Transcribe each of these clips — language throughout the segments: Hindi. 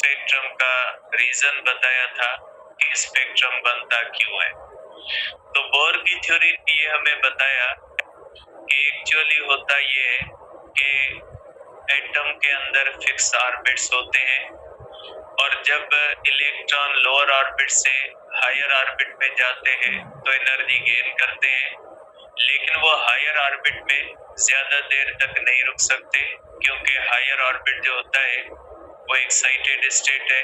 स्पेक्ट्रम का रीजन बताया था कि स्पेक्ट्रम बनता क्यों है। तो बोर की थ्योरी ने ये हमें बताया कि एक्चुअली होता ये है कि एटम के अंदर फिक्स ऑर्बिट्स होते हैं और जब इलेक्ट्रॉन लोअर ऑर्बिट से हायर ऑर्बिट में जाते हैं तो एनर्जी गेन करते हैं, लेकिन वो हायर ऑर्बिट में ज्यादा देर तक नहीं रुक सकते क्योंकि हायर ऑर्बिट जो होता है वो एक्साइटेड स्टेट है।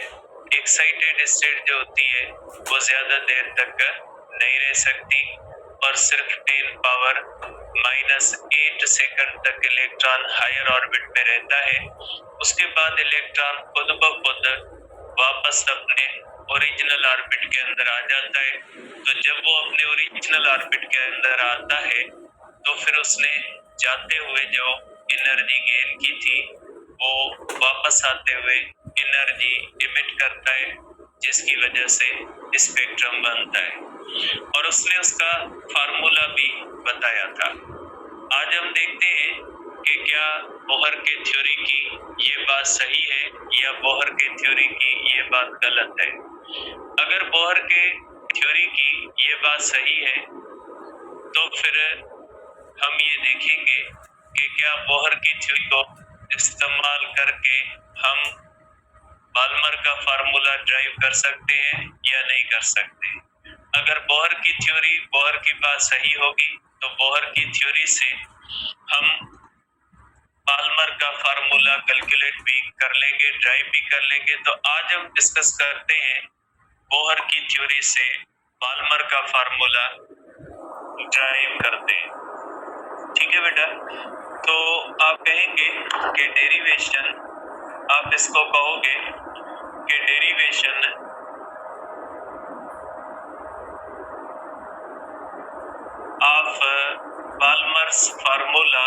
एक्साइटेड स्टेट जो होती है वो ज्यादा देर तक नहीं रह सकती और सिर्फ 10⁻⁻8 सेकंड तक इलेक्ट्रॉन हायर ऑर्बिट में रहता है। उसके बाद इलेक्ट्रॉन खुद ब खुद वापस अपने ओरिजिनल ऑर्बिट के अंदर आ जाता है। तो जब वो अपने ओरिजिनल ऑर्बिट के अंदर आता है तो फिर उसने जाते हुए जो एनर्जी गेन की थी वो वापस आते हुए एनर्जी इमिट करता है, जिसकी वजह से स्पेक्ट्रम बनता है और उसने उसका फार्मूला भी बताया था। आज हम देखते हैं कि क्या बोहर के थ्योरी की ये बात सही है या बोहर के थ्योरी की ये बात गलत है। अगर बोहर के थ्योरी की ये बात सही है तो फिर हम ये देखेंगे कि क्या बोहर की थ्योरी को इस्तेमाल करके हम बाल्मर का फार्मूला ड्राइव कर सकते हैं या नहीं कर सकते। अगर बोहर की थ्योरी, बोहर की बात सही होगी तो बोहर की थ्योरी से हम बाल्मर का फार्मूला कैलकुलेट भी कर लेंगे, ड्राइव भी कर लेंगे। तो आज हम डिस्कस करते हैं बोहर की थ्योरी से बाल्मर का फार्मूला ड्राइव करते हैं। ठीक है बेटा, तो आप कहेंगे कि डेरिवेशन, आप इसको कहोगे कि derivation of Balmer's formula,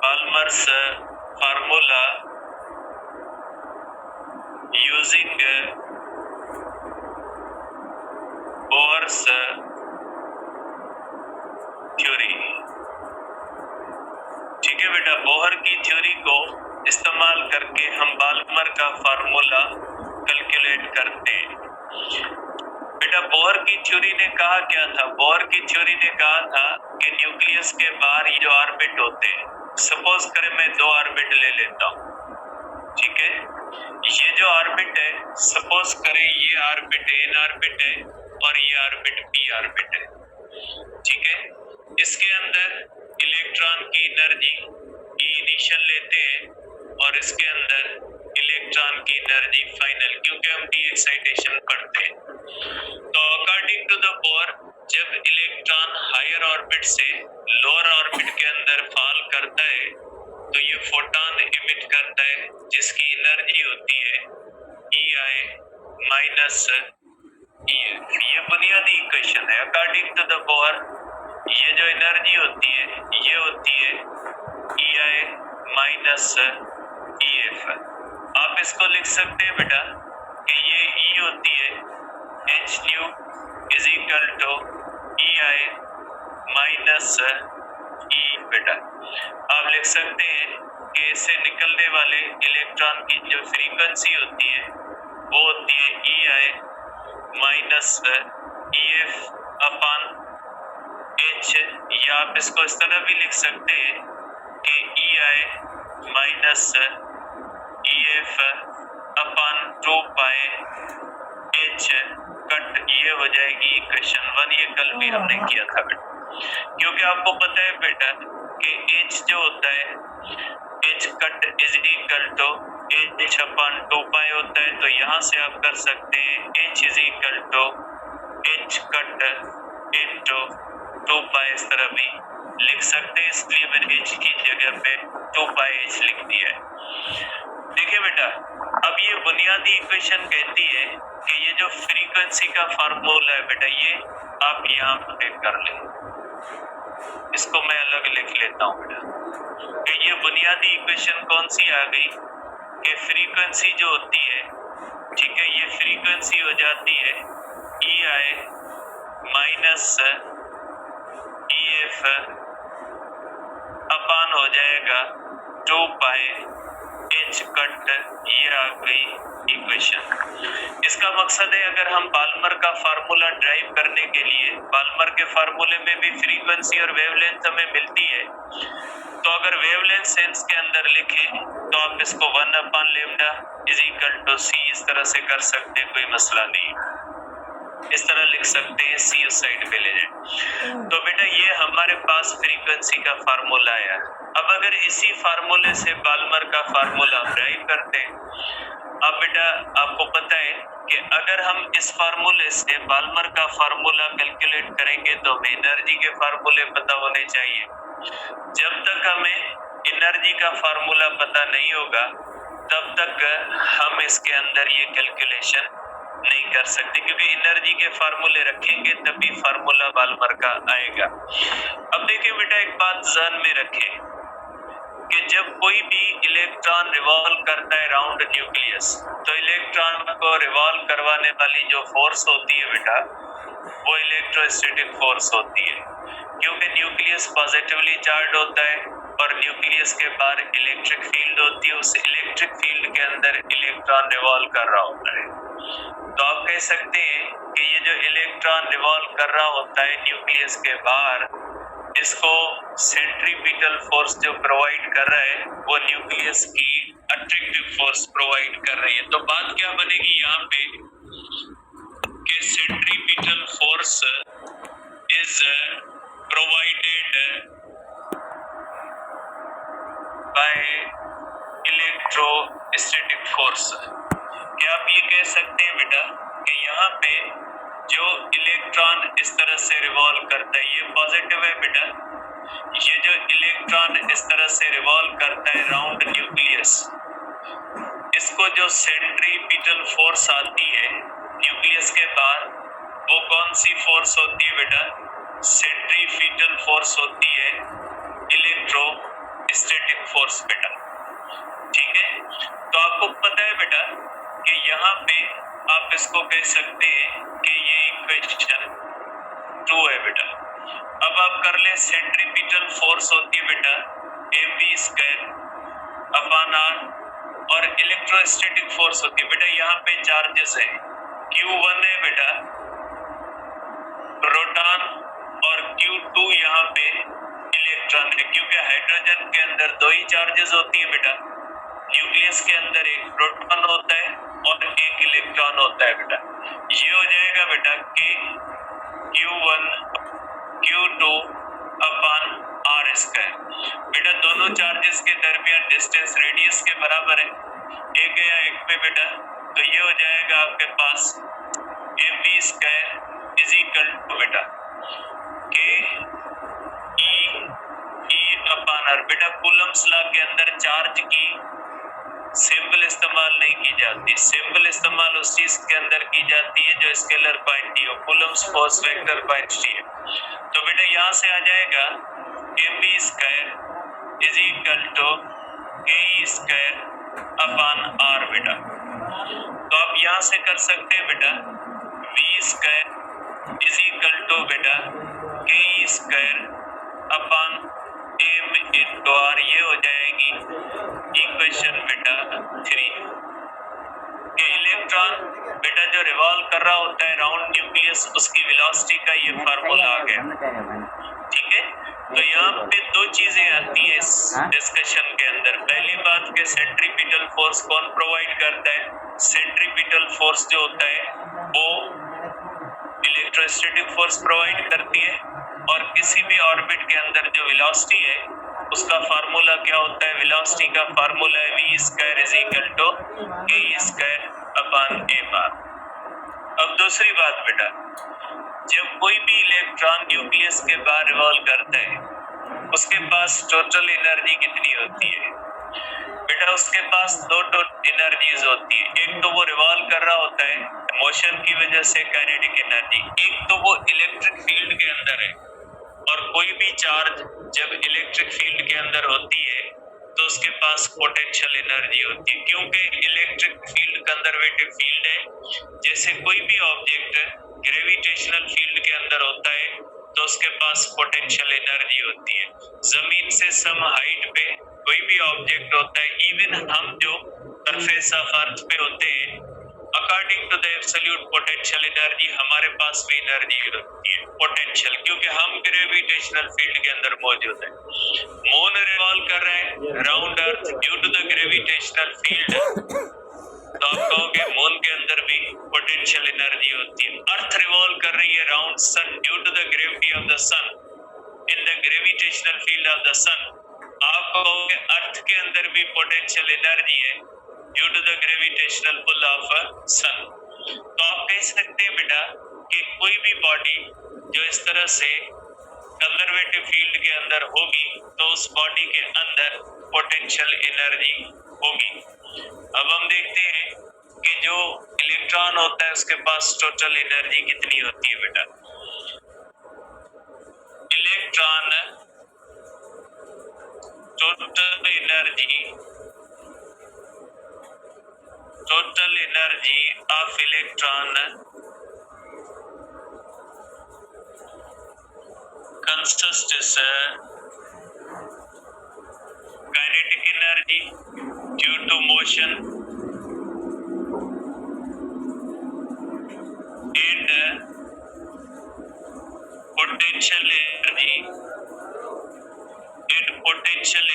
Balmer's formula using Bohr's theory. ठीक है बेटा, बोहर की थ्योरी को इस्तेमाल करके हम बाल्मर का फार्मूला कैलकुलेट करते हैं। बेटा बोहर की थ्योरी ने कहा क्या था? बोहर की थ्योरी ने कहा था कि न्यूक्लियस के बाहर ये जो ऑर्बिट होते हैं, सपोज करें मैं 2 ऑर्बिट ले लेता हूँ। ठीक है, ये जो ऑर्बिट है, सपोज करें ये ऑर्बिट एन ऑर्बिट है और ये ऑर्बिट पी ऑर्बिट है। ठीक है, इसके अंदर इलेक्ट्रॉन की एनर्जी ई इनिशियल लेते हैं और इसके अंदर इलेक्ट्रॉन की एनर्जी फाइनल, क्योंकि हम डी एक्साइटेशन पढ़ते हैं। तो अकॉर्डिंग टू द बोहर, जब इलेक्ट्रॉन हायर ऑर्बिट से लोअर ऑर्बिट के अंदर फॉल करता है तो ये फोटॉन इमिट करता है, जिसकी एनर्जी होती है EI माइनस EF। ये बुनियादी इक्वेशन है। अकॉर्डिंग टू द बोहर ये जो एनर्जी होती है ये होती है EI माइनस EF। आप इसको लिख सकते हैं बेटा कि ये E होती है H nu is equal to EI minus E। बेटा आप लिख सकते हैं कि इससे निकलने वाले इलेक्ट्रॉन की जो फ्रीक्वेंसी होती है वो होती है EI minus EF upon H, या आप इसको इस तरह भी लिख सकते हैं कि EI माइनस EF अपॉन 2 पाई H कट। ये हो जाएगी इक्वेशन 1। ये कल भी हमने किया था बेटा, क्योंकि आपको पता है बेटा कि H जो होता है H cut is equal to H upon 2 pi होता है। तो यहाँ से आप कर सकते हैं H is equal to H cut into 2 pi, इस तरह भी लिख सकते हैं। इसलिए मैंने H की जगह पे 2 पाई H लिख दिया है। देखिए बेटा, अब ये बुनियादी इक्वेशन कहती है कि ये जो फ्रीक्वेंसी का फार्मूला है बेटा, ये आप यहाँ पे कर लें। इसको मैं अलग लिख लेता हूँ बेटा कि ये बुनियादी इक्वेशन कौन सी आ गई कि फ्रीक्वेंसी जो होती है, ठीक है, ये फ्रीक्वेंसी हो जाती है EI माइनस EF अपॉन हो जाएगा 2 पाई एच कट, ये आ गई इक्वेशन। इसका मकसद है अगर हम बाल्मर का फार्मूला ड्राइव करने के लिए, बाल्मर के फार्मूले में भी फ्रीक्वेंसी और वेवलेंथ हमें मिलती है, तो अगर वेवलेंथ सेंस के अंदर लिखें तो आप इसको 1/λ इज इक्वल टू सी इस तरह से कर सकते हैं, कोई मसला नहीं, इस तरह लिख सकते हैं, सी उस साइड पे ले जाए। तो बेटा ये हमारे पास फ्रीक्वेंसी का फार्मूला आया। अब अगर इसी फार्मूले से बाल्मर का फार्मूला हम ड्राइव करते हैं, अब बेटा आपको पता है कि अगर हम इस फार्मूले से बाल्मर का फार्मूला कैलकुलेट करेंगे तो हमें एनर्जी के फार्मूले पता होने चाहिए। जब तक हमें एनर्जी का फार्मूला पता नहीं होगा तब तक हम इसके अंदर ये कैलकुलेशन नहीं कर सकते, क्योंकि एनर्जी के फार्मूले रखेंगे तभी फार्मूला बाल्मर का आएगा। अब देखिए बेटा एक बात ध्यान में रखें कि जब कोई भी इलेक्ट्रॉन रिवॉल्व करता है राउंड न्यूक्लियस, तो इलेक्ट्रॉन को रिवॉल्व करवाने वाली जो फोर्स होती है बेटा वो इलेक्ट्रोस्टैटिक फोर्स होती है, क्योंकि न्यूक्लियस पॉजिटिवली चार्ज होता है और न्यूक्लियस के बाहर इलेक्ट्रिक फील्ड होती है, उस इलेक्ट्रिक फील्ड के अंदर इलेक्ट्रॉन रिवॉल्व कर रहा होता है। तो आप कह सकते हैं कि ये जो इलेक्ट्रॉन रिवॉल्व कर रहा होता है न्यूक्लियस के बाहर, इसको सेंट्रीपिटल फोर्स जो प्रोवाइड कर रहा है वो न्यूक्लियस की अट्रैक्टिव फोर्स प्रोवाइड कर रही है। तो बात क्या बनेगी यहाँ पे कि centripetal force is provided by electrostatic force. क्या आप ये कह सकते हैं बेटा कि यहाँ पे जो इलेक्ट्रॉन इस तरह से रिवॉल्व करता है ये पॉजिटिव है बेटा, ये जो इलेक्ट्रॉन इस तरह से रिवॉल्व करता है राउंड न्यूक्लियस, इसको जो सेंट्रीपिटल फोर्स आती है न्यूक्लियस के बाहर वो कौन सी फोर्स होती है बेटा? सेंट्रीपिटल फोर्स होती है इलेक्ट्रोस्टैटिक फोर्स बेटा, ठीक है। तो आपको पता है बेटा कि यहाँ पे आप इसको कह सकते हैं कि ये इक्वेशन 2 है बेटा। अब आप कर ले, सेंट्रीपिटल फोर्स होती है बेटा mv²/r और इलेक्ट्रोस्टैटिक फोर्स होती है बेटा, यहाँ पे चार्जेस है, Q1 है बेटा प्रोटॉन और Q2 यहाँ पे इलेक्ट्रॉन है, क्योंकि हाइड्रोजन के अंदर 2 ही चार्जेस होती है बेटा, न्यूक्लियस के अंदर एक प्रोटॉन होता है और एक इलेक्ट्रॉन होता है बेटा। ये हो जाएगा बेटा कि Q1 Q2/r²। बेटा दोनों चार्जेस के दरमियान डिस्टेंस रेडियस के बराबर है, एक गया एक पे बेटा, तो ये हो जाएगा आपके पास mv² इज इक्वल टू बेटा के E/r। बेटा कूलम्स लॉ के अंदर चार्ज की सिंबल इस्तेमाल नहीं की जाती, सिंबल इस्तेमाल उस चीज के अंदर की जाती है जो स्केलर क्वांटिटी हो, कूलम्स फोर्स वेक्टर क्वांटिटी है। तो बेटा यहाँ से आ जाएगा mv² is equal to ke²/r बेटा। तो आप यहाँ से कर सकते हैं बेटा v² इज इक्वल टू बेटा ke²/m × r, ये हो जाएगी इक्वेशन बेटा 3। कि इलेक्ट्रॉन बेटा जो रिवॉल्व कर रहा होता है राउंड न्यूक्लियस, उसकी वेलोसिटी का ये फार्मूला आ गया, ठीक है। तो यहाँ पे 2 चीजें आती है इस डिस्कशन के अंदर। पहली बात कि सेंट्रीपिटल फोर्स कौन प्रोवाइड करता है? सेंट्रीपिटल फोर्स जो होता है वो इलेक्ट्रोस्टैटिक फोर्स प्रोवाइड करती है, और किसी भी ऑर्बिट के अंदर जो वेलोसिटी है उसका फार्मूला क्या होता है? वेलोसिटी का फार्मूला है v² is equal to ke²/m/r। अब दूसरी बात बेटा, जब कोई भी इलेक्ट्रॉन न्यूक्लियस के बाहर रिवॉल्व करता है उसके पास टोटल एनर्जी कितनी होती है? बेटा उसके पास 2 एनर्जीज होती है, एक तो वो रिवॉल्व कर रहा होता है मोशन की वजह से काइनेटिक एनर्जी, एक तो वो इलेक्ट्रिक फील्ड के अंदर है। और कोई भी चार्ज जब इलेक्ट्रिक फील्ड के अंदर होती है तो उसके पास पोटेंशियल एनर्जी होती है, क्योंकि इलेक्ट्रिक फील्ड कंजर्वेटिव फील्ड है। जैसे कोई भी ऑब्जेक्ट ग्रेविटेशनल फील्ड के अंदर होता है तो उसके पास पोटेंशियल एनर्जी होती है। जमीन से सम हाइट पे कोई भी ऑब्जेक्ट होता है, इवन हम जो सरफेस ऑफ अर्थ पे होते हैं, according to the absolute potential energy हमारे पास भी एनर्जी होती है पोटेंशियल, क्योंकि हम ग्रेविटेशनल फील्ड के अंदर मौजूद है। मून रिवॉल्व कर रहे हैं around earth due to the gravitational field, तो आप कहोगे मून के अंदर भी पोटेंशियल एनर्जी होती है। अर्थ रिवॉल्व कर रही है around sun due to the gravity of the sun in the gravitational field of the sun, आप कहोगे अर्थ के अंदर भी पोटेंशियल एनर्जी है due to the gravitational pull of sun. तो आप कह सकते हैं बेटा कि कोई भी बॉडी जो इस तरह से कंजर्वेटिव फील्ड के अंदर होगी तो उस बॉडी के अंदर पोटेंशियल एनर्जी होगी। अब हम देखते हैं कि जो इलेक्ट्रॉन होता है उसके पास टोटल एनर्जी कितनी होती है बेटा। Electron total energy of electron consists kinetic energy due to motion and potential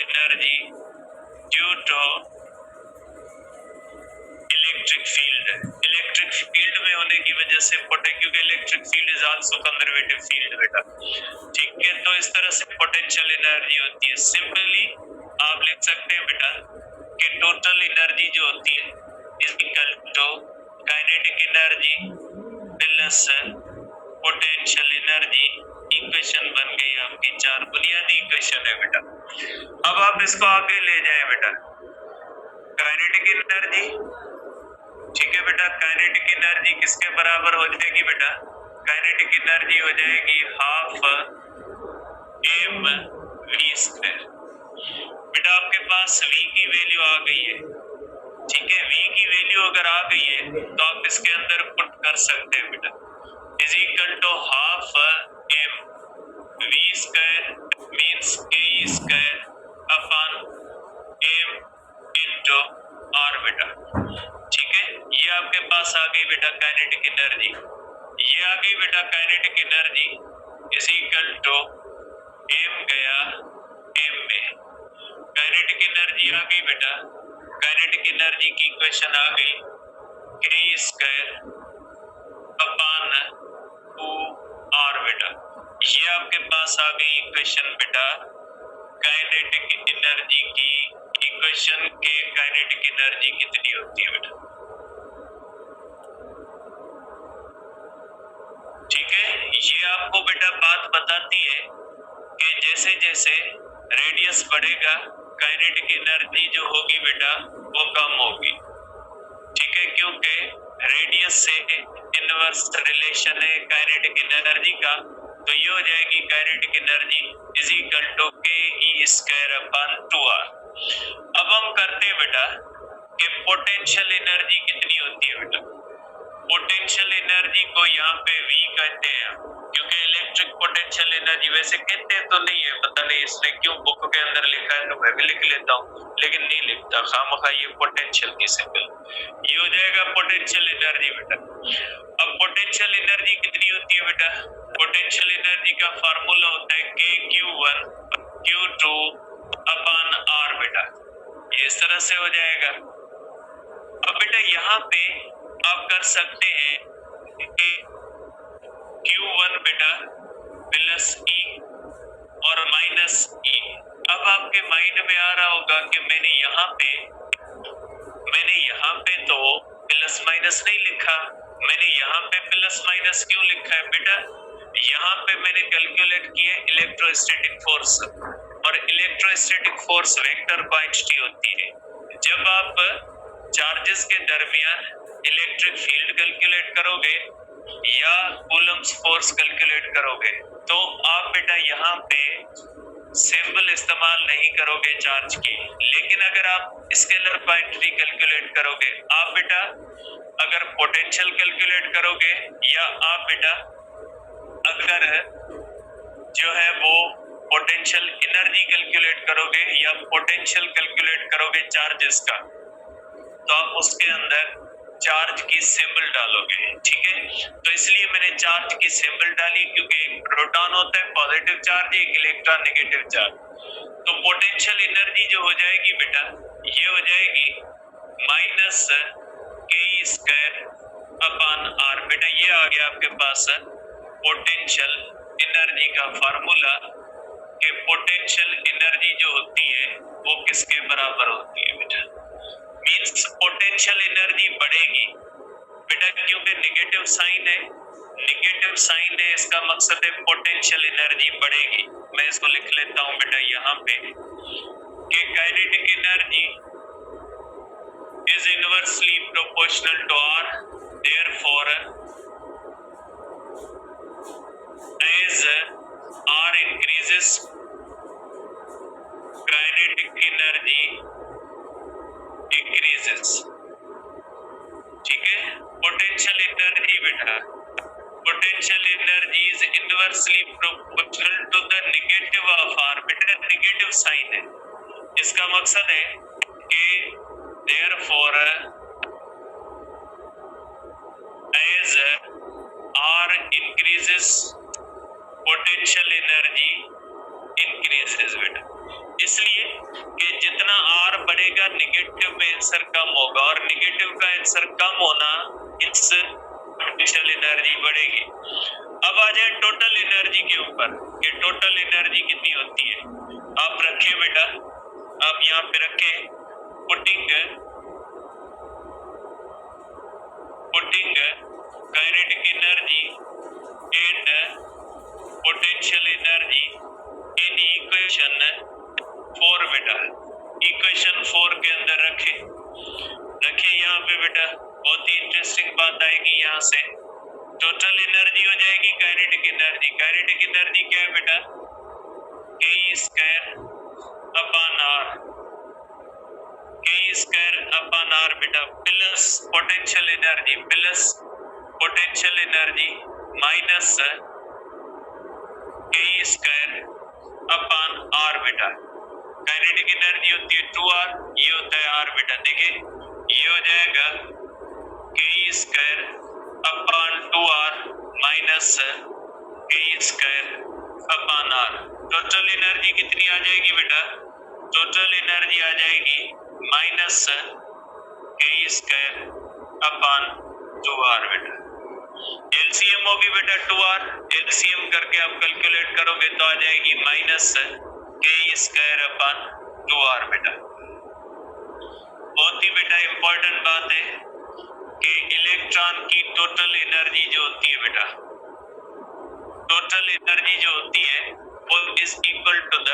energy due to electric field में होने की वजह से क्योंकि electric field is also conservative field बेटा, ठीक है। तो इस तरह से पोटेंशियल एनर्जी होती है। सिंपली आप लिख सकते हैं बेटा कि टोटल एनर्जी जो होती है is equal to kinetic energy plus potential energy. Equation बन गई आपकी 4 बुनियादी इक्वेशन है बेटा। अब आप इसको आगे ले जाए बेटा, काइनेटिक एनर्जी, ठीक है बेटा। काइनेटिक एनर्जी किसके बराबर हो जाएगी बेटा? काइनेटिक एनर्जी हो जाएगी हाफ mv²। बेटा आपके पास v की वैल्यू आ गई है, ठीक है। v की वैल्यू अगर आ गई है तो आप इसके अंदर पुट कर सकते हैं बेटा, is equal to half mv² means ke² upon m into r बेटा, ठीक है। ये आपके पास आ गई बेटा काइनेटिक एनर्जी, ये आ गई बेटा kinetic energy is equal to m गया m में, काइनेटिक एनर्जी आ गई बेटा। काइनेटिक एनर्जी की इक्वेशन आ गई k² अपॉन 2r बेटा, ये आपके पास आ गई इक्वेशन बेटा काइनेटिक एनर्जी की। इक्वेशन के काइनेटिक एनर्जी कितनी होती है बेटा, ठीक है। ये आपको बेटा बात बताती है कि जैसे जैसे रेडियस बढ़ेगा काइनेटिक एनर्जी जो होगी बेटा वो कम होगी, ठीक है, क्योंकि रेडियस से इनवर्स रिलेशन है काइनेटिक एनर्जी का। तो ये हो जाएगी kinetic energy is equal to ke² upon 2r। अब हम करते हैं बेटा कि पोटेंशियल एनर्जी कितनी होती है बेटा। पोटेंशियल एनर्जी को यहाँ पे V कहते हैं, क्योंकि इलेक्ट्रिक पोटेंशियल एनर्जी वैसे कहते तो नहीं है, पता नहीं इसने क्यों बुक के अंदर लिखा है, तो मैं भी लिख लेता हूँ, लेकिन नहीं लिखता खामखा ये पोटेंशियल की सिंबल। ये हो जाएगा पोटेंशियल एनर्जी बेटा। अब पोटेंशियल एनर्जी कितनी होती है बेटा? पोटेंशियल एनर्जी का फार्मूला होता है kq1 q2 अपॉन r बेटा, ये इस तरह से हो जाएगा। अब बेटा यहाँ पे आप कर सकते हैं कि Q1 बेटा प्लस E और माइनस E। अब आपके माइंड में आ रहा होगा कि मैंने यहाँ पे तो प्लस माइनस नहीं लिखा, मैंने यहाँ पे प्लस माइनस क्यों लिखा है बेटा? यहाँ पे मैंने कैलकुलेट किया इलेक्ट्रोस्टैटिक फोर्स, और इलेक्ट्रोस्टैटिक फोर्स वेक्टर क्वांटिटी होती है। जब आप चार्जेस के दरमियान इलेक्ट्रिक फील्ड कैलकुलेट करोगे या कूलम्स फोर्स कैलकुलेट करोगे तो आप बेटा यहाँ पे सिंबल इस्तेमाल नहीं करोगे चार्ज की, लेकिन अगर आप स्केलर क्वांटिटी कैलकुलेट करोगे, आप बेटा अगर पोटेंशियल कैलकुलेट करोगे या आप बेटा अगर जो है वो पोटेंशियल एनर्जी कैलकुलेट करोगे या पोटेंशियल कैलकुलेट करोगे चार्जेस का, तो आप उसके अंदर चार्ज की सिंबल डालोगे, ठीक है। तो इसलिए मैंने चार्ज की सिंबल डाली, क्योंकि एक प्रोटॉन होता है पॉजिटिव चार्ज, एक इलेक्ट्रॉन नेगेटिव चार्ज। तो पोटेंशियल एनर्जी जो हो जाएगी बेटा, ये हो जाएगी माइनस k² अपॉन r। बेटा ये आ गया आपके पास पोटेंशियल एनर्जी का फार्मूला, कि पोटेंशियल एनर्जी जो होती है वो किसके बराबर होती है बेटा। मींस पोटेंशियल एनर्जी बढ़ेगी बेटा, क्योंकि नेगेटिव साइन है, नेगेटिव साइन है, इसका मकसद है पोटेंशियल एनर्जी बढ़ेगी। मैं इसको लिख लेता हूं बेटा यहाँ पे, कि kinetic energy is inversely proportional to r, therefore as r increases kinetic energy decreases, ठीक है। पोटेंशियल एनर्जी बेटा, potential energy is inversely proportional to the negative of r। बेटा नेगेटिव साइन है, इसका मकसद है कि therefore as r increases potential energy increases बेटा। इसलिए कि जितना r बढ़ेगा नेगेटिव में आंसर कम होगा, और नेगेटिव का आंसर कम होना इस पोटेंशियल एनर्जी बढ़ेगी। अब आ जाए टोटल एनर्जी के ऊपर, कि टोटल एनर्जी कितनी होती है। आप रखिए बेटा, आप यहाँ पे रखें putting kinetic energy and potential energy in equation 4 बेटा। इक्वेशन 4 के अंदर रखे यहाँ पे बेटा, बहुत ही इंटरेस्टिंग बात आएगी यहाँ से। टोटल एनर्जी हो जाएगी काइनेटिक एनर्जी। काइनेटिक एनर्जी क्या है बेटा, k² upon r, k² upon r बेटा, plus potential energy, plus potential energy minus k² upon r बेटा। काइनेटिक एनर्जी होती है 2r, ये होता है r बेटा। देखिए ये हो जाएगा k² upon 2r minus k² upon r। Total energy कितनी आ जाएगी बेटा, टोटल एनर्जी आ जाएगी माइनस k² अपॉन 2r बेटा। एलसीएम होगी बेटा 2r, एलसीएम करके आप कैलकुलेट करोगे तो आ जाएगी माइनस k² अपॉन 2r बेटा। बहुत ही बेटा इंपॉर्टेंट बात है कि इलेक्ट्रॉन की टोटल एनर्जी जो होती है बेटा, टोटल एनर्जी जो होती है वो is equal to the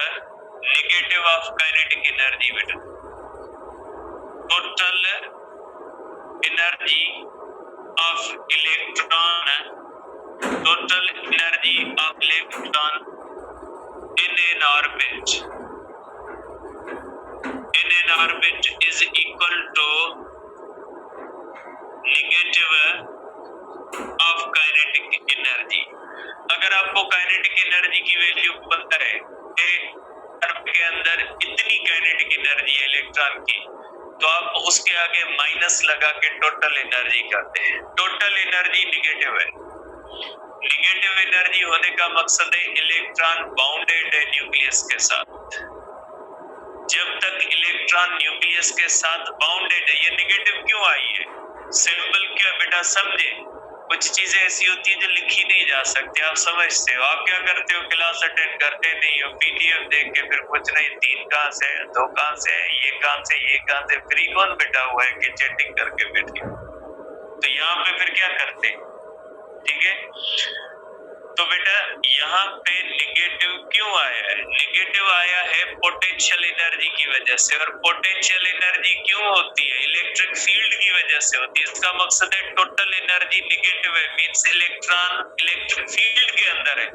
negative of kinetic energy बेटा। Total energy of electron, total energy of electron in an orbit, in an orbit is equal to negative of kinetic energy। अगर आपको काइनेटिक एनर्जी की वैल्यू पता है, अर्ब के अंदर इतनी काइनेटिक एनर्जी है इलेक्ट्रॉन की, तो आप उसके आगे माइनस लगा के टोटल एनर्जी करते हैं। टोटल एनर्जी निगेटिव है। निगेटिव एनर्जी होने का मकसद है इलेक्ट्रॉन बाउंडेड है न्यूक्लियस के साथ। जब तक इलेक्ट्रॉन न्यूक्लियस के साथ बाउंडेड है, ये निगेटिव क्यों आई है, सिंबल क्यों है बेटा, समझे। कुछ चीजें ऐसी होती है जो लिखी नहीं जा सकती, आप समझते हो। आप क्या करते हो, क्लास अटेंड करते नहीं हो, पीडीएफ देख के फिर कुछ नहीं, 3 कहाँ से है, 2 कहाँ से है, ये कहाँ से, ये कहाँ से, फ्री कौन बैठा हुआ है कि चैटिंग करके बैठे। तो यहाँ पे फिर क्या करते, ठीक है। तो बेटा यहाँ पे निगेटिव क्यों आया है, निगेटिव आया है पोटेंशियल एनर्जी की वजह से। और पोटेंशियल एनर्जी क्यों होती है, इलेक्ट्रिक फील्ड की वजह से होती है। इसका मकसद है टोटल एनर्जी निगेटिव है, मींस इलेक्ट्रॉन इलेक्ट्रिक फील्ड के अंदर है।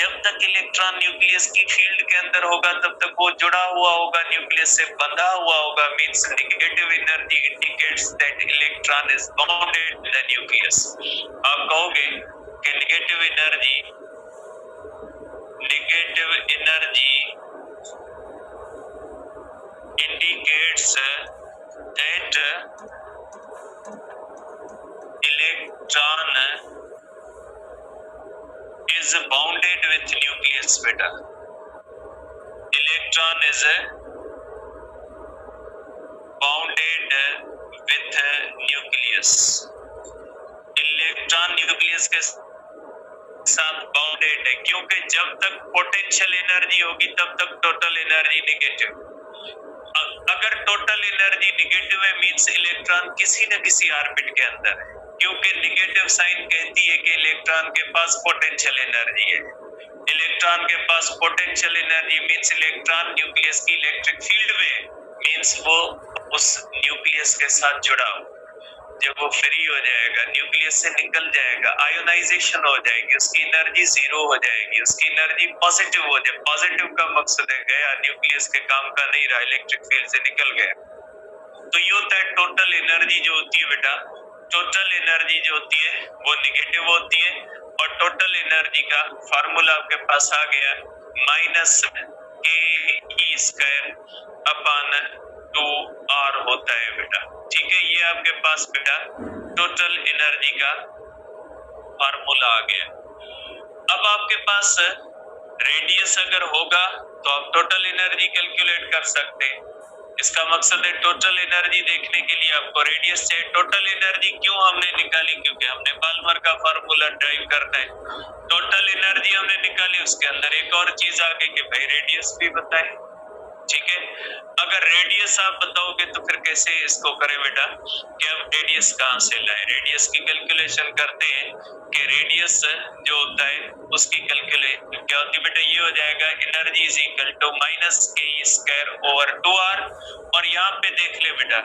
जब तक इलेक्ट्रॉन न्यूक्लियस की फील्ड के अंदर होगा तब तक वो जुड़ा हुआ होगा, न्यूक्लियस से बंधा हुआ होगा, means negative energy indicates that electron is bounded in the nucleus. आप कहोगे कि negative energy negative energy indicates that electron is bounded with nucleus beta. Electron is bounded with nucleus. Electron nucleus के साथ बाउंडेड है, क्योंकि जब तक पोटेंशियल एनर्जी होगी तब तक टोटल एनर्जी नेगेटिव। अगर टोटल एनर्जी नेगेटिव है मींस इलेक्ट्रॉन किसी न किसी ऑर्बिट के अंदर है, क्योंकि नेगेटिव साइन कहती है कि इलेक्ट्रॉन के पास पोटेंशियल एनर्जी है। इलेक्ट्रॉन के पास potential energy means electron nucleus की इलेक्ट्रिक फील्ड में मींस वो उस न्यूक्लियस के साथ जुड़ा हो। जब वो फ्री हो जाएगा, न्यूक्लियस से निकल जाएगा, आयोनाइजेशन हो जाएगी, उसकी एनर्जी जीरो हो जाएगी, उसकी एनर्जी पॉजिटिव हो जाए। पॉजिटिव का मकसद है गया, न्यूक्लियस के काम का नहीं रहा, इलेक्ट्रिक फील्ड से निकल गया। तो ये होता है टोटल एनर्जी जो होती है बेटा, टोटल एनर्जी जो होती है वो नेगेटिव होती है। और टोटल एनर्जी का फार्मूला आपके पास आ गया, माइनस ke² अपॉन 2r होता है बेटा। ठीक है, ये आपके पास बेटा टोटल एनर्जी का फार्मूला आ गया। अब आपके पास रेडियस अगर होगा तो आप टोटल एनर्जी कैलकुलेट कर सकते हैं। इसका मकसद है टोटल एनर्जी देखने के लिए आपको रेडियस चाहिए। टोटल एनर्जी क्यों हमने निकाली? क्योंकि हमने बाल्मर का फार्मूला ड्राइव करना है। टोटल एनर्जी हमने निकाली, उसके अंदर एक और चीज आ गई कि भाई रेडियस भी बताए। ठीक है, अगर रेडियस आप बताओगे तो फिर कैसे इसको करें बेटा कि अब रेडियस कहां से लाए? रेडियस की कैलकुलेशन करते हैं कि रेडियस जो होता है उसकी कैलकुलेशन क्या होती है बेटा, ये हो जाएगा energy is equal to minus ke² over 2r। और यहाँ पे देख ले बेटा,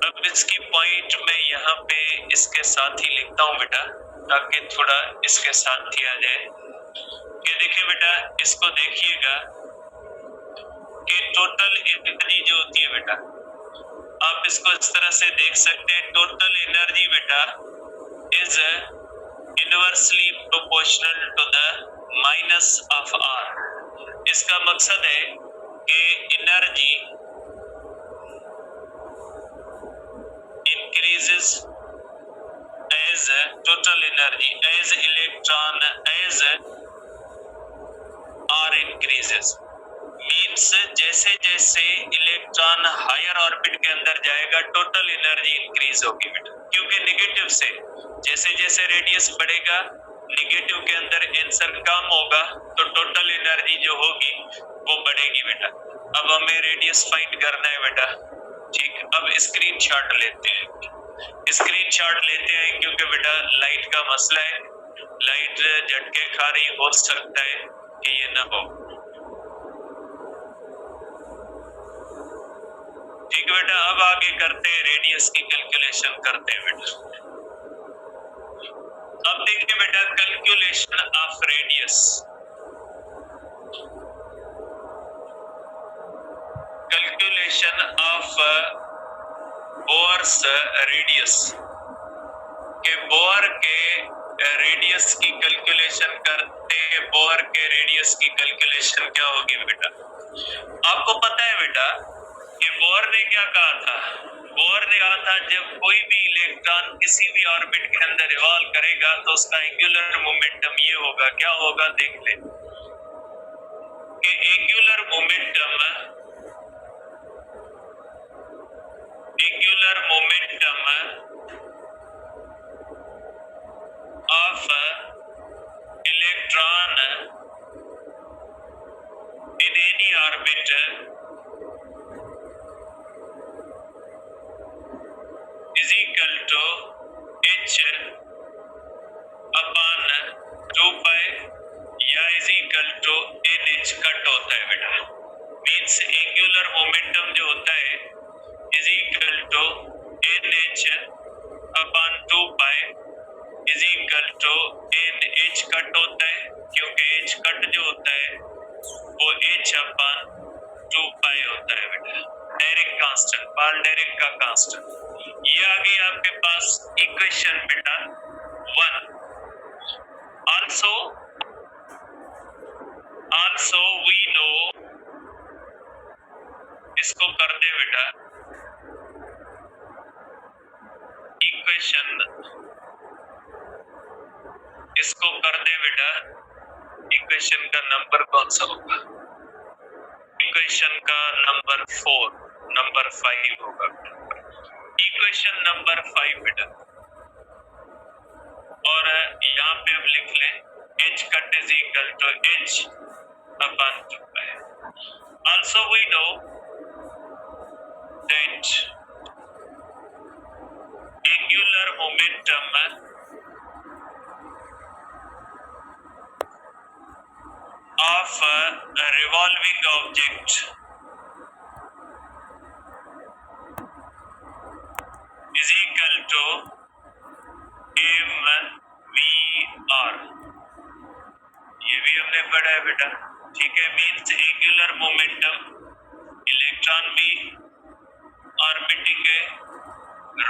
अब इसकी पॉइंट मैं यहाँ पे इसके साथ ही लिखता हूँ बेटा, ताकि थोड़ा इसके साथ ही आ जाए। ये देखिए बेटा, इसको देखिएगा कि टोटल एनर्जी जो होती है बेटा, आप इसको इस तरह से देख सकते हैं। टोटल एनर्जी बेटा is inversely proportional to the minus of r। इसका मकसद है कि energy increases as total energy as electron as r increases. Means जैसे जैसे इलेक्ट्रॉन हायर ऑर्बिट के अंदर जाएगा टोटल एनर्जी इंक्रीज होगी बेटा, क्योंकि नेगेटिव से जैसे जैसे रेडियस बढ़ेगा नेगेटिव के अंदर आंसर कम होगा तो टोटल एनर्जी जो होगी वो बढ़ेगी बेटा। अब हमें रेडियस फाइंड करना है बेटा। ठीक, अब स्क्रीनशॉट लेते हैं, स्क्रीनशॉट लेते हैं क्योंकि बेटा लाइट का मसला है, लाइट झटके खा रही, हो सकता है कि ये ना हो। ठीक है बेटा, अब आगे करते हैं, रेडियस की कैलकुलेशन करते हैं बेटा। अब देखिए बेटा, calculation of radius. Calculation of bourse radius के बोर के रेडियस की कैलकुलेशन करते हैं। बोर के रेडियस की कैलकुलेशन क्या होगी बेटा? आपको पता है बेटा कि बोर ने क्या कहा था? बोर ने कहा था जब कोई भी इलेक्ट्रॉन किसी भी ऑर्बिट के अंदर रिवॉल्व करेगा तो उसका एंगुलर मोमेंटम ये होगा। क्या होगा? देख ले कि angular momentum of electron in any orbit is equal to h upon 2 pi या is equal to nh cut होता है बेटा। मीन्स एंगुलर मोमेंटम जो होता है is equal to nh upon 2 pi is equal to nh cut होता है, क्योंकि h कट जो होता है वो h upon 2 pi होता है बेटा। डायरेक्ट कांस्टेंट, पाल डायरेक्ट का कांस्टेंट। ये आ गई आपके पास इक्वेशन बेटा 1। आल्सो Also we know, इसको कर दे बेटा, इक्वेशन, इसको कर दे बेटा, इक्वेशन का नंबर कौन सा होगा? इक्वेशन का नंबर 4, नंबर 5 होगा। इक्वेशन नंबर 5 बेटा, और यहाँ पे हम लिख लें H cut is equal to H upon 2 है। Also we know that angular momentum of a revolving object is equal to mvr। ये भी हमने पढ़ा है बेटा, ठीक है। मीन्स एंगुलर मोमेंटम, इलेक्ट्रॉन भी ऑर्बिटिंग है,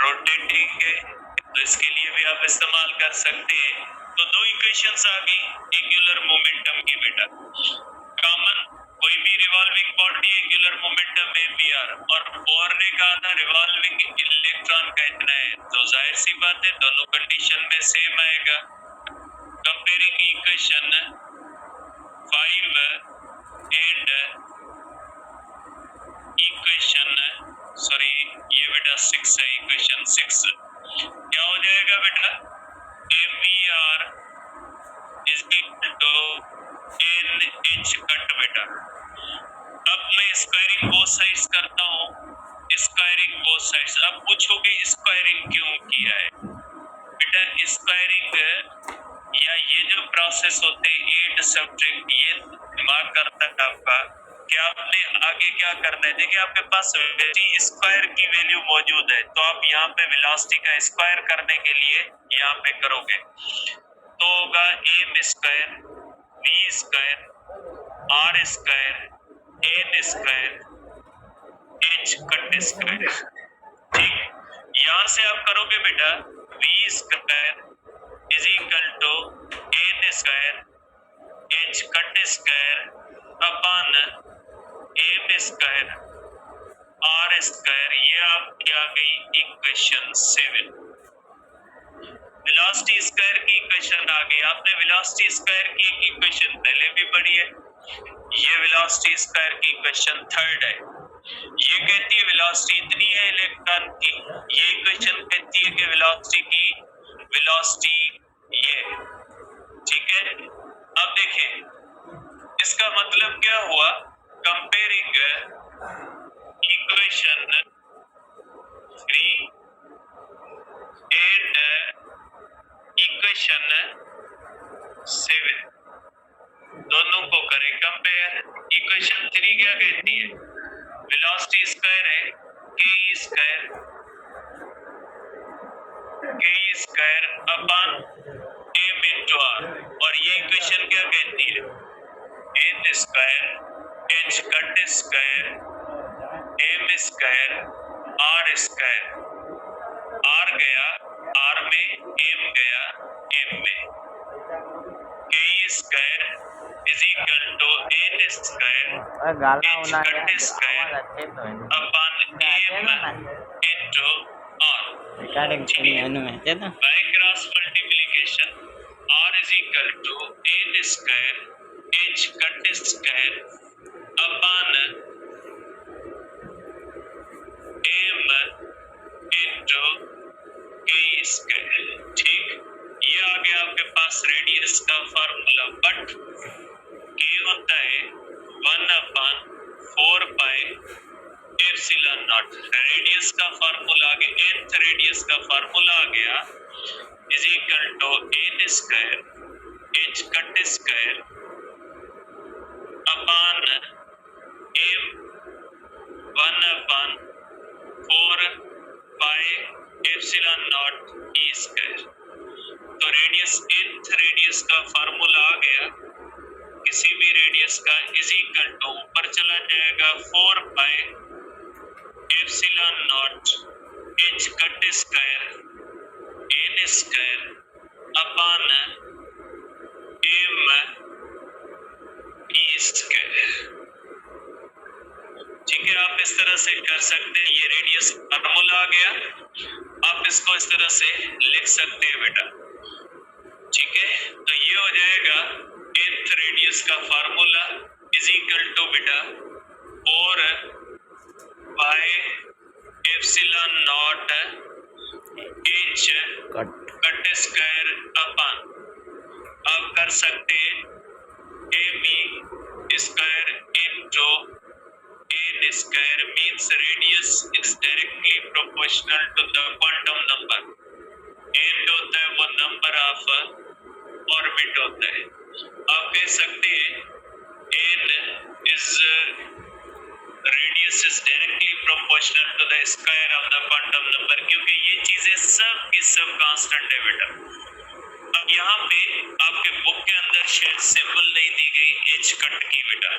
रोटेटिंग है, तो इसके लिए भी आप इस्तेमाल कर सकते हैं। तो 2 इक्वेशंस आ गई एंगुलर मोमेंटम की बेटा। कॉमन, कोई भी revolving body angular momentum mvr, और बोर ने कहा था रिवॉल्विंग इलेक्ट्रॉन का इतना है, तो जाहिर सी बात है दोनों कंडीशन में सेम आएगा। Comparing equation 5 and equation, sorry ये बेटा 6 है, इक्वेशन 6 क्या हो जाएगा बेटा? mvr is equal to nh cut बेटा। अब मैं स्क्वायरिंग बोथ साइड्स करता हूँ, स्क्वायरिंग बोथ साइड्स। अब पूछोगे स्क्वायरिंग क्यों किया है बेटा? स्क्वायरिंग या ये जो प्रोसेस होते हैं एड सब्ट्रैक्ट, ये दिमाग करता है आपका कि आपने आगे क्या करना है। देखिए आपके पास स्क्वायर की वैल्यू मौजूद है, तो आप यहाँ पे वेलोसिटी का स्क्वायर करने के लिए यहाँ पे करोगे तो होगा m square v square r square N square h cut square. ठीक, यहाँ से आप करोगे बेटा v square is equal to n square h cut square upon m square r square. ये आपकी आ गई इक्वेशन 7। वेलोसिटी स्क्वायर की इक्वेशन आ गई। आपने वेलोसिटी स्क्वायर की इक्वेशन पहले भी पढ़ी है। ये वेलोसिटी स्क्वायर की इक्वेशन 3 है। ये कहती है वेलोसिटी इतनी है इलेक्ट्रॉन की, ये इक्वेशन कहती है कि वेलोसिटी की वेलोसिटी ये, ठीक है। अब देखिए इसका मतलब क्या हुआ, कंपेयरिंग इक्वेशन 3 एंड इक्वेशन 7, दोनों को करें कंपेयर। इक्वेशन 3 क्या कहती है? वेलोसिटी स्क्वायर है k square upon m into r, और ये इक्वेशन क्या कहती है? N square h cut square m square r square, r गया आर में, एम गया एम में, k square is equal to n square h cut square upon m into r. By cross multiplication r is equal to n square h cut square upon m into k square. ठीक, ये आ गया आपके पास रेडियस का फार्मूला, बट के होता है 1/4 पाई एप्सिलॉन नॉट। रेडियस का फार्मूला आ गया, nth रेडियस का फार्मूला आ गया is equal to n square h cut square upon m 1/4 pi epsilon nought e square. तो रेडियस, nth रेडियस का फार्मूला आ गया, किसी भी रेडियस का इज इक्वल टू ऊपर चला जाएगा 4 pi epsilon nought h cut square N square upon m e square. ठीक है, आप इस तरह से कर सकते हैं। ये रेडियस फार्मूला आ गया, आप इसको इस तरह से लिख सकते हैं बेटा। ठीक है, तो ये हो जाएगा nth रेडियस का फार्मूला इज इक्वल टू बेटा 4 pi epsilon nought h cut square upon. आप कर सकते हैं ab square into n square means radius is directly proportional to the quantum number। n होता है वो नंबर ऑफ ऑर्बिट होता है। आप कह सकते हैं n is radius is directly proportional to the square of the quantum number, क्योंकि ये चीजें सब की सब कांस्टेंट है बेटा। अब यहाँ पे आपके बुक के अंदर शायद सिंबल नहीं दी गई h कट की बेटा,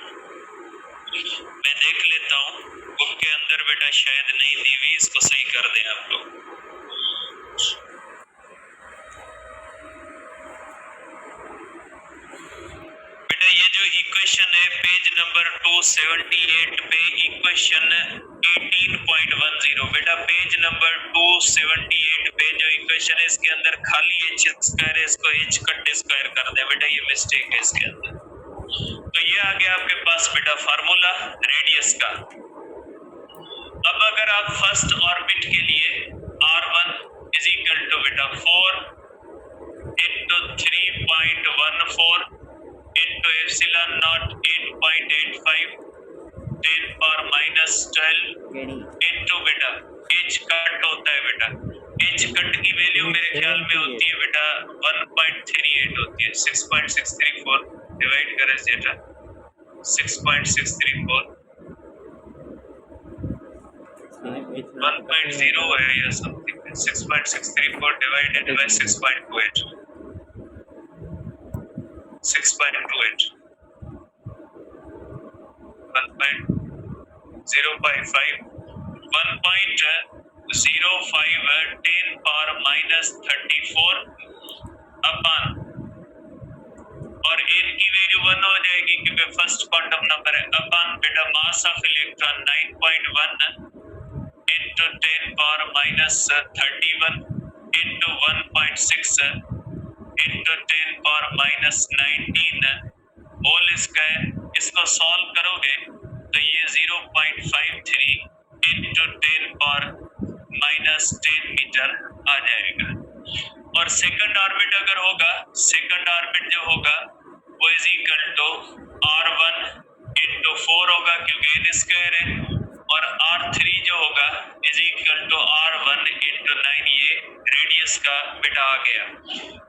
मैं देख लेता हूँ बुक के अंदर बेटा शायद नहीं दी हुई, इसको सही कर दें आप लोग। बेटा ये जो इक्वेशन है पेज नंबर 278 पे इक्वेशन 18.10 बेटा, पेज नंबर 278 पे जो इक्वेशन है इसके अंदर खाली h स्क्वायर है, इसको h कट स्क्वायर कर दें बेटा, ये मिस्टेक है इसके अंदर। तो ये आ गया आपके पास बेटा फार्मूला रेडियस का। अब अगर आप फर्स्ट ऑर्बिट के लिए r1 इज इक्वल टू बेटा 4 into 3.14 into epsilon naught 8.85 10 power minus 12 into बेटा h कट होता है बेटा, h कट की वैल्यू मेरे ख्याल में होती है बेटा 1.38 होती है। 6.634 डिवाइड करें बेटा 6.634 1.0 है या something. 6.634 divided by 6.28 6.28 1.055 1.05 10 power minus 34 अपन, और n की वैल्यू 1 हो जाएगी क्योंकि फर्स्ट क्वांटम नंबर है। अपन बेटा mass of electron 9.1 into 10 power minus 31 into 1.6 into 10 power minus 19 whole square. इसको सॉल्व करोगे तो ये 0.53 into 10 power minus 10 मीटर आ जाएगा। और सेकंड ऑर्बिट अगर होगा, सेकंड ऑर्बिट जो होगा वो is equal to r1 into 4 होगा क्योंकि n स्क्वायर है, और r3 जो होगा is equal to r1 into 9, ये रेडियस का बेटा आ गया।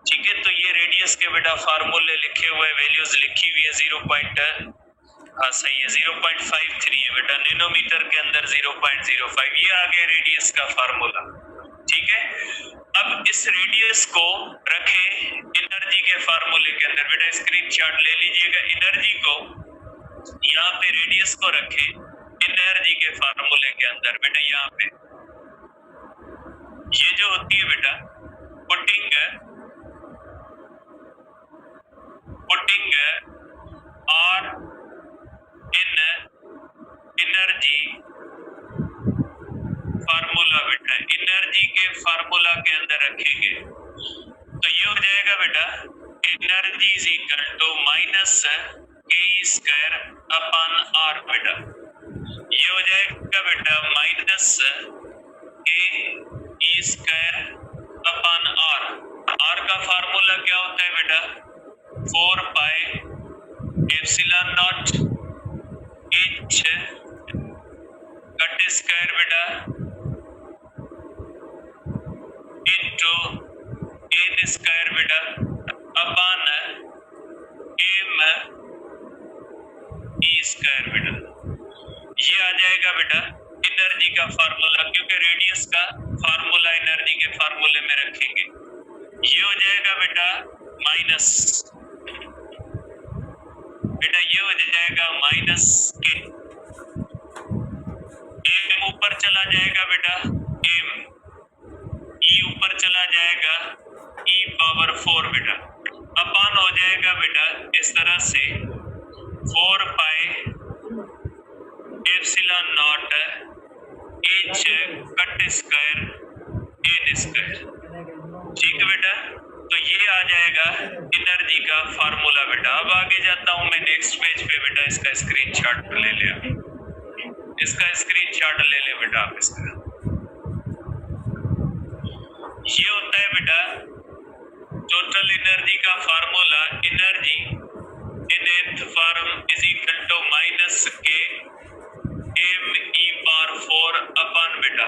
ठीक है, तो ये रेडियस के बेटा फार्मूले लिखे हुए, वैल्यूज लिखी हुई है सही है 0.53 है बेटा, नैनोमीटर के अंदर 0.05, ये आ गया रेडियस का फार्मूला। ठीक है, अब इस रेडियस को रखे एनर्जी के फार्मूले के अंदर बेटा, स्क्रीनशॉट ले लीजिएगा। एनर्जी को यहाँ पे रेडियस को रखे एनर्जी के फार्मूले के अंदर बेटा, यहाँ पे ये जो होती है बेटा putting R in energy formula बेटा, एनर्जी के फार्मूला के अंदर रखेंगे तो ये हो जाएगा बेटा energy is equal to minus k square upon r बेटा, ये हो जाएगा बेटा minus k square upon r का फार्मूला क्या होता है बेटा 4 pi epsilon nought h cut square बेटा इनटू n स्क्वायर बेटा अपन m e स्क्वायर बेटा, ये आ जाएगा बेटा एनर्जी का फार्मूला, क्योंकि रेडियस का फार्मूला एनर्जी के फार्मूले में रखेंगे। ये हो जाएगा बेटा माइनस बेटा, ये हो जाएगा माइनस के, m ऊपर चला जाएगा बेटा, m e ऊपर चला जाएगा e पावर 4 बेटा, अपान हो जाएगा बेटा इस तरह से 4 pi epsilon nought h cut square N square. ठीक है बेटा, तो ये आ जाएगा एनर्जी का फार्मूला बेटा। अब आगे जाता हूं मैं नेक्स्ट पेज पे बेटा, इसका स्क्रीनशॉट ले ले, इसका स्क्रीनशॉट ले ले बेटा आप इसका। ये होता है बेटा टोटल एनर्जी का formula, energy in nth form is equal to minus K M E power 4 अपन बेटा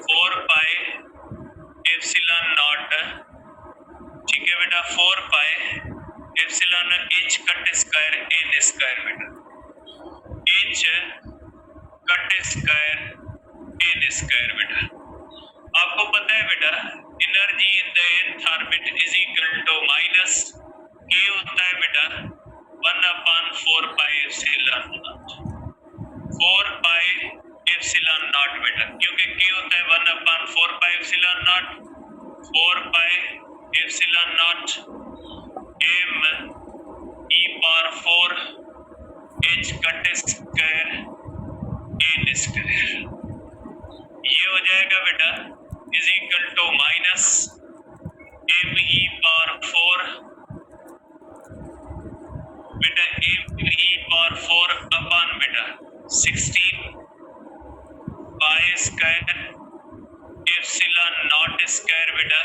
4 पाई एप्सिलॉन नॉट। ठीक है बेटा, 4 pi epsilon H cut square N square बेटा, H cut square N square बेटा। आपको पता है बेटा energy in the nth orbit is equal to minus K होता है बेटा 1/4 pi epsilon not, 4 pi epsilon not बेटा, क्योंकि के होता है 1/4 pi epsilon not, 4 pi epsilon nought M E power 4 H cut square N square. ये हो जाएगा बेटा is equal to minus M E power 4 बेटा, एम ई पावर 4 अपन बेटा 16 pi square epsilon nought square बेटा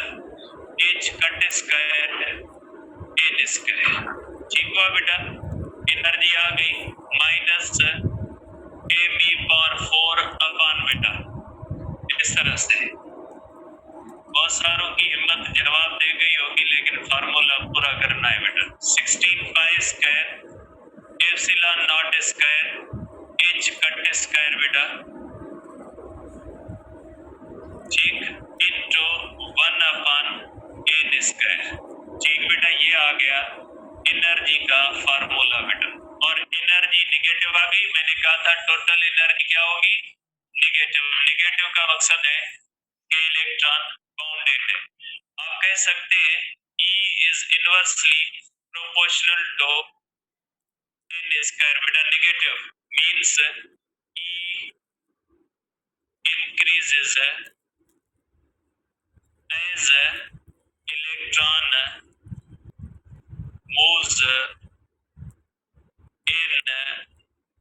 H cut square N square. ठीक हुआ बेटा, एनर्जी आ गई माइनस एम ई पावर 4 अपन बेटा, इस तरह से। बहुत सारों की हिम्मत जवाब दे गई होगी, लेकिन फार्मूला पूरा करना है बेटा। 16 pi square epsilon nought square h cut square बेटा, ठीक, इनटू 1/n स्क्वायर। ठीक बेटा, ये आ गया एनर्जी का फार्मूला बेटा। और एनर्जी निगेटिव आ गई। मैंने कहा था टोटल एनर्जी क्या होगी, निगेटिव। निगेटिव का मकसद है कि इलेक्ट्रॉन बाउंडेड है। आप कह सकते हैं E is inversely proportional to n square बेटा। Negative means E increases as electron moves in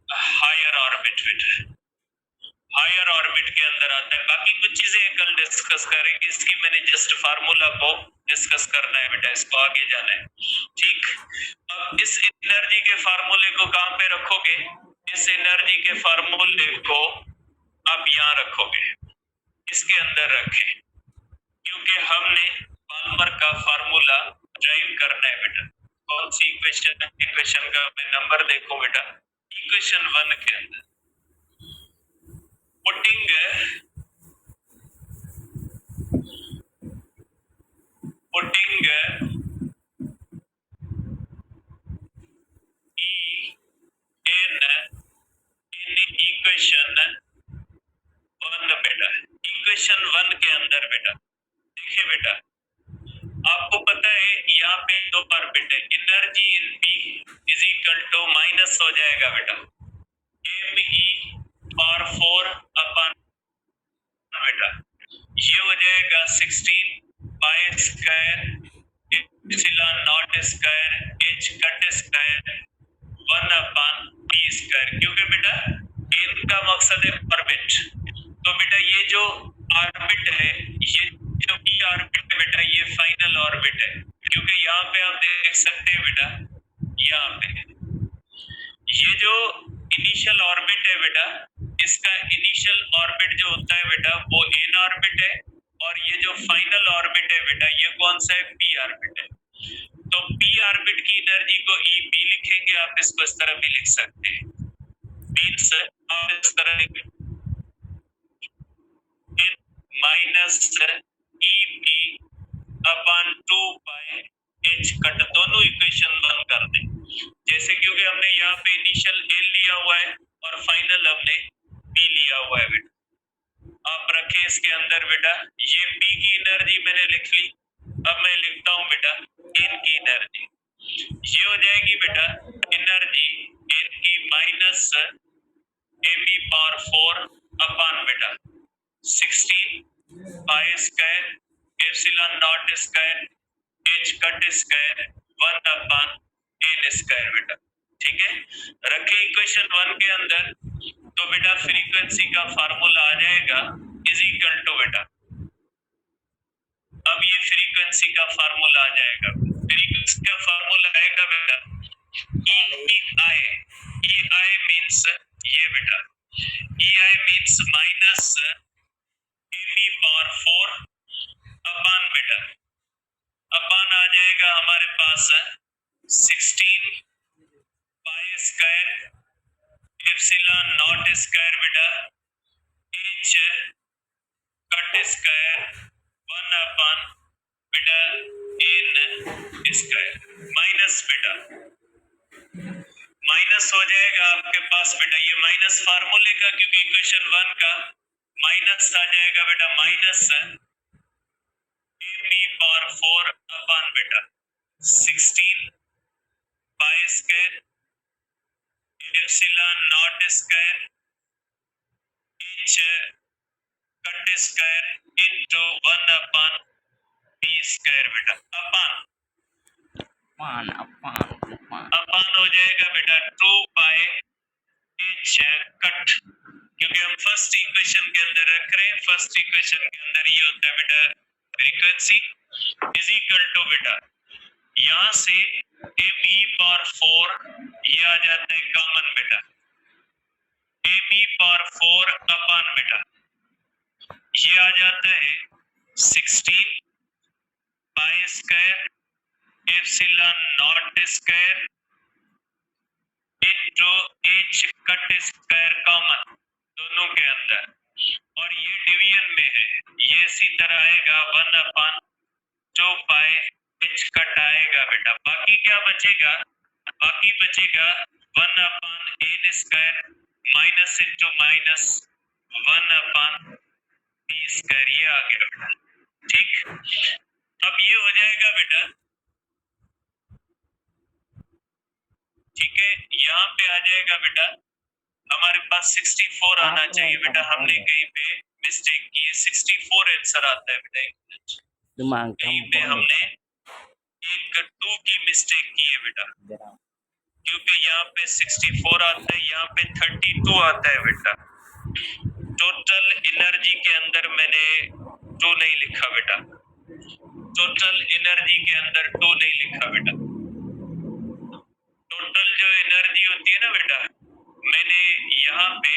higher orbit बेटा, हायर ऑर्बिट के अंदर आता है। बाकी कुछ चीजें कल डिस्कस करेंगे, इसकी मैंने जस्ट फार्मूला को डिस्कस करना है बेटा, इसको आगे जाना है। ठीक, अब इस एनर्जी के फार्मूले को कहां पे रखोगे, इस एनर्जी के फार्मूले को आप यहां रखोगे, इसके अंदर रखें, क्योंकि हमने बाल्मर का फार्मूला ड्राइव करना है बेटा। कौन सी इक्वेशन, इक्वेशन का मैं नंबर देखो बेटा, इक्वेशन 1 के अंदर putting E in equation 1 बेटा, इक्वेशन 1 के अंदर बेटा देखिए बेटा, आपको पता है यहाँ पे दो ऑर्बिट है, energy in P is equal to minus हो जाएगा बेटा एम ई पावर 4 अपन बेटा, ये हो जाएगा 16 pi square epsilon nought square h cut square 1/p square, क्योंकि बेटा इनका मकसद है ऑर्बिट। तो बेटा ये जो ऑर्बिट है, ये जो p ऑर्बिट है बेटा, ये फाइनल ऑर्बिट है, क्योंकि यहाँ पे आप देख सकते हैं बेटा, यहाँ पे ये जो इनिशियल ऑर्बिट है बेटा, इसका इनिशियल ऑर्बिट जो होता है बेटा वो n ऑर्बिट है, और ये जो फाइनल ऑर्बिट है बेटा ये कौन सा है, p ऑर्बिट है। तो p ऑर्बिट की एनर्जी को EP लिखेंगे, आप इसको इस तरह भी लिख सकते हैं, मींस आप इस तरह माइनस EP अपन 2 पाई h कट, दोनों इक्वेशन बंद कर दें जैसे, क्योंकि हमने यहाँ पे इनिशियल n लिया हुआ है और फाइनल हमने p लिया हुआ है बेटा। आप रखें इसके अंदर बेटा, ये p की एनर्जी मैंने लिख ली। अब मैं लिखता हूँ बेटा n की एनर्जी, ये हो जाएगी बेटा एनर्जी इनकी माइनस एबी पावर 4 अपान बेटा 16 pi square epsilon nought square h cut square 1 upon N square बेटा। ठीक है, रखे इक्वेशन 1 के अंदर तो बेटा फ्रीक्वेंसी का फार्मूला आ जाएगा इज इक्वल टू बेटा, अब ये फ्रीक्वेंसी का फार्मूला आ जाएगा, फ्रीक्वेंसी का फार्मूला आएगा बेटा ई आई मीन्स ये बेटा E I means minus AB power 4 upon बेटा अपान आ जाएगा हमारे पास 16 pi square epsilon nought square बेटा एच कट स्क्वायर 1 अपान बेटा एन स्क्वायर माइनस बेटा माइनस हो जाएगा आपके पास बेटा ये माइनस फार्मूले का, क्योंकि इक्वेशन 1 का माइनस आ जाएगा बेटा माइनस एबी पावर 4 अपान बेटा 16 pi square epsilon nought square h cut square into 1 upon B square बेटा अपान अपान हो जाएगा बेटा 2 पाई एच कट, क्योंकि हम फर्स्ट इक्वेशन के अंदर रख रहे हैं, फर्स्ट इक्वेशन के अंदर ये होता है बेटा फ्रीक्वेंसी इज इक्वल टू बेटा यहां से एम ई पावर 4 ये आ जाता है कॉमन बेटा एम ई पावर 4 अपान बेटा ये आ जाता है 16 pi square epsilon nought square into H cut square common दोनों के अंदर, और ये डिवीजन में है, ये इसी तरह आएगा 1 अपान 2 पाई एच कट आएगा बेटा, बाकी क्या बचेगा, बाकी बचेगा 1 upon N square minus into minus 1 upon B square, ये आ गया बेटा। ठीक, अब ये हो जाएगा बेटा, ठीक है, यहाँ पे आ जाएगा बेटा हमारे पास 64 आना चाहिए बेटा, हमने कहीं पे मिस्टेक की है, 64 आंसर आता है बेटा, कहीं पे हमने एक 2 की मिस्टेक की है बेटा, क्योंकि यहाँ पे 64 आता है, यहाँ पे 32 आता है बेटा। टोटल एनर्जी के अंदर मैंने 2 नहीं लिखा बेटा, टोटल एनर्जी के अंदर 2 नहीं लिखा बेटा, टोटल जो एनर्जी होती है ना बेटा, मैंने यहाँ पे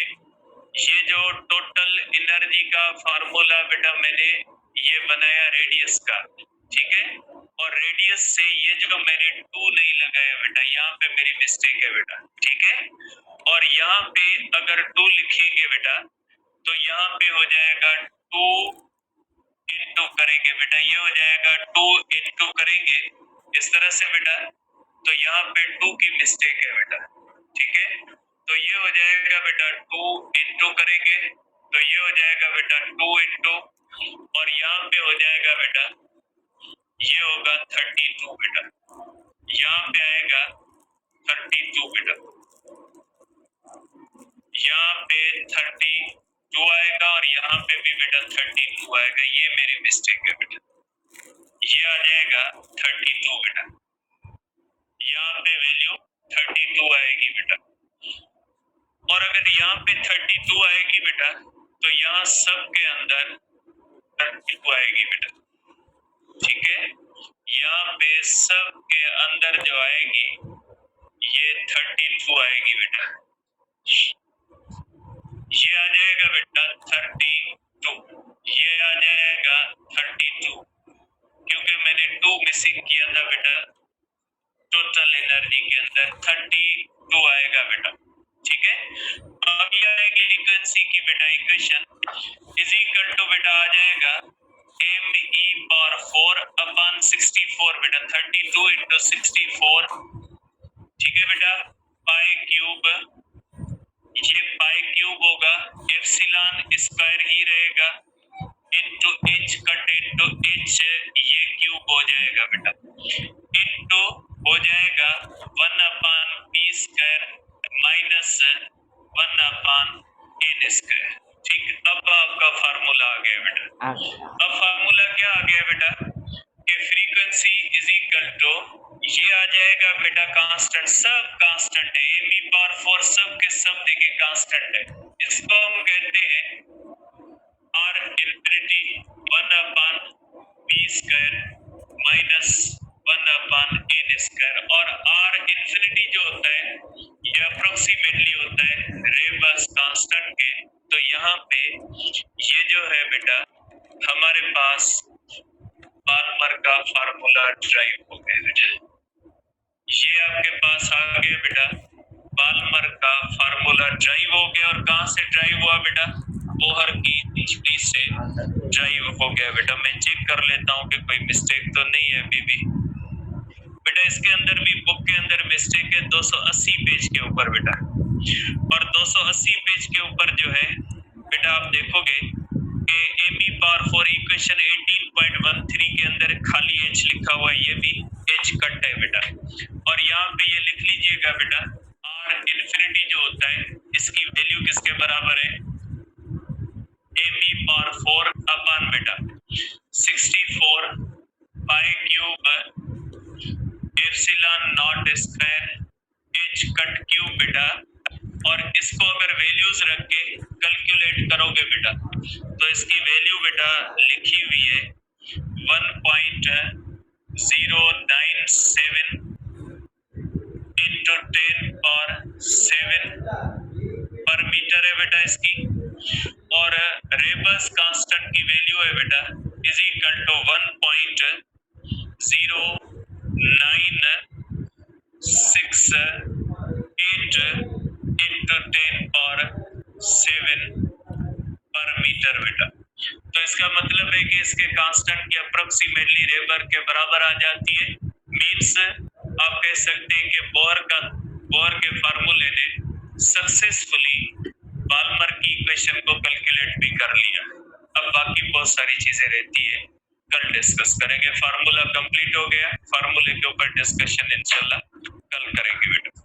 ये जो टोटल एनर्जी का फार्मूला बेटा मैंने ये बनाया रेडियस का, ठीक है, और रेडियस से ये जो मैंने 2 नहीं लगाया बेटा, यहाँ पे मेरी मिस्टेक है बेटा, ठीक है, और यहाँ पे अगर 2 लिखेंगे बेटा तो यहाँ पे हो जाएगा 2 इंटू करेंगे बेटा, ये हो जाएगा 2 इंटू करेंगे इस तरह से बेटा, तो यहाँ पे 2 की मिस्टेक है बेटा, ठीक है, तो ये हो जाएगा बेटा 2 इंटू करेंगे तो ये हो जाएगा बेटा 2 इंटू, और यहाँ पे हो जाएगा बेटा ये होगा 32 बेटा, यहाँ पे आएगा 32 बेटा, यहाँ पे 32 आएगा और यहाँ पे भी बेटा 32 आएगा, ये मेरी मिस्टेक है बेटा, ये आ जाएगा 32 बेटा, यहाँ पे वैल्यू 32 आएगी बेटा, और अगर यहाँ पे 32 आएगी बेटा तो यहाँ सब के अंदर 32 आएगी बेटा, ठीक है, यहाँ पे सब के अंदर जो आएगी ये 32 आएगी बेटा, ये आ जाएगा बेटा 32, ये आ जाएगा 32, क्योंकि मैंने 2 मिसिंग किया था बेटा, टोटल एनर्जी के अंदर 32 आएगा बेटा, ठीक है। अब ये आएगी फ्रीक्वेंसी की बेटा इक्वेशन इज इक्वल टू बेटा आ जाएगा एम ई पावर 4 अपान 64 बेटा, 32 इंटू 64, ठीक है बेटा, पाई क्यूब, ये पाई क्यूब होगा, एप्सिलॉन स्क्वायर ही रहेगा into H cut into H, ये क्यूब हो जाएगा बेटा, इनटू हो जाएगा 1 अपान बी अपान एन स्क्वायर। ठीक है, अब आपका फार्मूला आ गया बेटा। अब फार्मूला क्या आ गया बेटा कि फ्रीक्वेंसी इज इक्वल टू, ये आ जाएगा बेटा कांस्टेंट, सब कांस्टेंट है, ए बी पावर 4 सब के सब देखिए कांस्टेंट है। इसको हम कहते हैं are infinity 1 upon B square minus 1 upon N square. और आर इंफिनिटी जो होता है ये अप्रोक्सीमेटली होता है रेबस कांस्टेंट के। तो यहाँ पे ये जो है बेटा हमारे पास बाल्मर का फार्मूला ड्राइव हो गया बेटा। ये आपके पास आ गया बेटा, बाल्मर का फार्मूला ड्राइव हो गया। और कहाँ से ड्राइव हुआ बेटा? बोहर की थ्योरी से ड्राइव हो गया बेटा। मैं चेक कर लेता हूँ कि कोई मिस्टेक तो नहीं है अभी भी बेटा। इसके अंदर भी बुक के अंदर मिस्टेक है 280 पेज के ऊपर बेटा। और 280 पेज के ऊपर जो है बेटा आप देखोगे कि ए बी पावर 4 इक्वेशन 18.13 के अंदर खाली एच लिखा हुआ है, ये भी एच कट है बेटा। और यहाँ पे ये लिख लीजिएगा बेटा आर इन्फिनिटी जो होता है इसकी वैल्यू किसके बराबर है? ए बी पावर 4 अपान बेटा 64 पाई cube epsilon nought square h cut cube बेटा। और इसको अगर वैल्यूज रख के कैलकुलेट करोगे बेटा तो इसकी वैल्यू बेटा लिखी हुई है 1.097 इंटू 10⁻7 पर मीटर है बेटा इसकी। और रेबस कांस्टेंट की वैल्यू है बेटा इज इक्वल टू 1.096 इंटू 10⁻7 पर मीटर बेटा। तो इसका मतलब है कि इसके कांस्टेंट की अप्रोक्सीमेटली रेबर के बराबर आ जाती है। मीन्स आप कह सकते हैं कि बोहर के फार्मूले ने सक्सेसफुली बाल्मर की इक्वेशन को कैलकुलेट भी कर लिया। अब बाकी बहुत सारी चीजें रहती है, कल डिस्कस करेंगे। फार्मूला कंप्लीट हो गया, फार्मूले के ऊपर डिस्कशन इंशाल्लाह कल करेंगे बेटा।